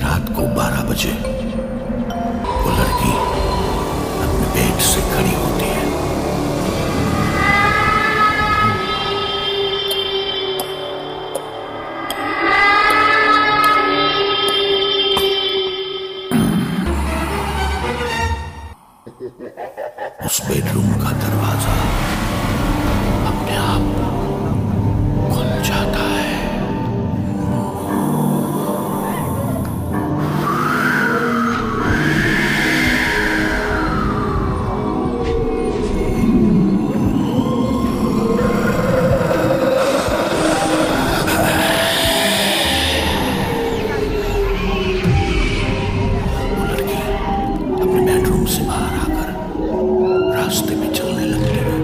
रात को 12 बजे वो लड़की अपने बेड से खड़ी होती है। उस बेडरूम का दरवाजा अपने आप खुल जाता है। वो लड़की अपने बेडरूम से बाहर आकर रास्ते में चलने लगती है।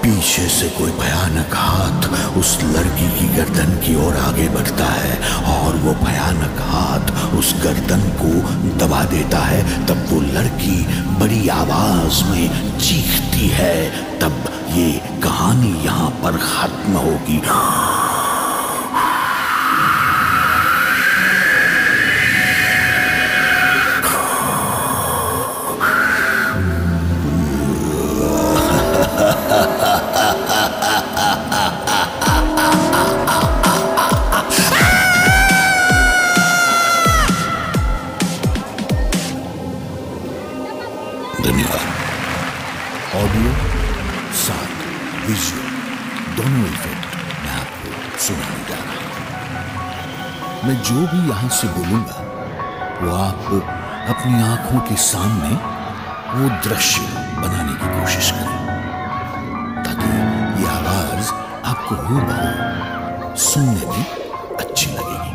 पीछे से कोई भयानक हाथ उस लड़की की गर्दन की ओर आगे बढ़ता है और वो भयानक हाथ उस गर्दन को दबा देता है। तब वो लड़की बड़ी आवाज में चीखती है। तब ये कहानी यहाँ पर खत्म होगी। धन्यवाद। ऑडियो साथ विजुअल दोनों इफेक्ट मैं आपको सुनाने जा रहा हूं। मैं जो भी यहां से बोलूंगा वो आपको अपनी आंखों के सामने वो दृश्य बनाने की कोशिश करें ताकि ये आवाज आपको हूबहू सुनने में अच्छी लगेगी।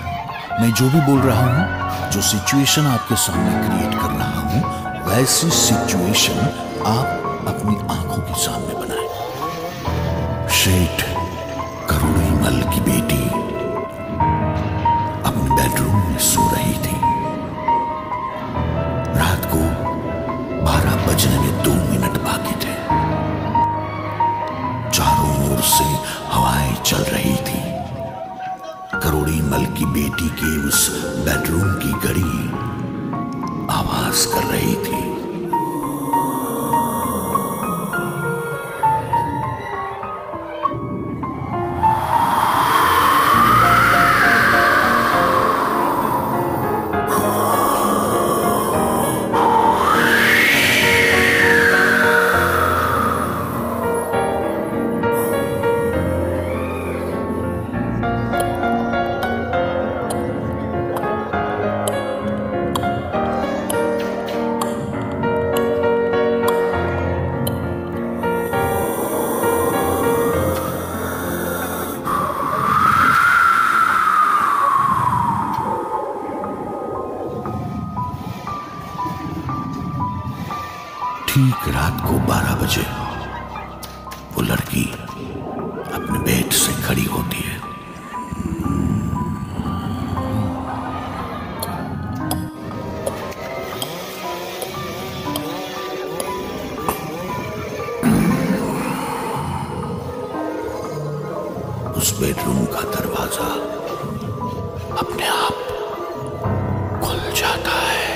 मैं जो भी बोल रहा हूं, जो सिचुएशन आपके सामने क्रिएट कर रहा हूं, वैसी सिचुएशन आप अपनी आंखों के सामने बनाएं। शेठ करोड़ीमल की बेटी अपने बेडरूम में सो रही थी। रात को 12 बजने में 2 मिनट बाकी थे। चारों ओर से हवाएं चल रही थी। करोड़ीमल की बेटी के उस बेडरूम की घड़ी आवाज कर रही थी। ठीक रात को 12 बजे वो लड़की अपने बेड से खड़ी होती है। उस बेडरूम का दरवाजा अपने आप खुल जाता है।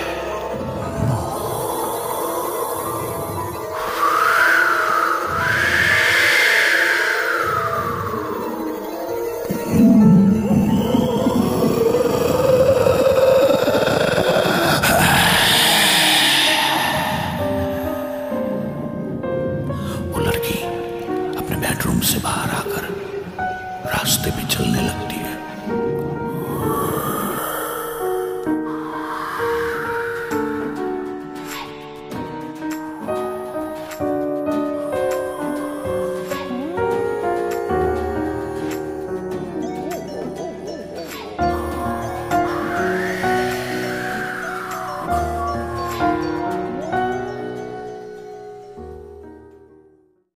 वो लड़की अपने बेडरूम से बाहर आकर रास्ते पे चलने लगी।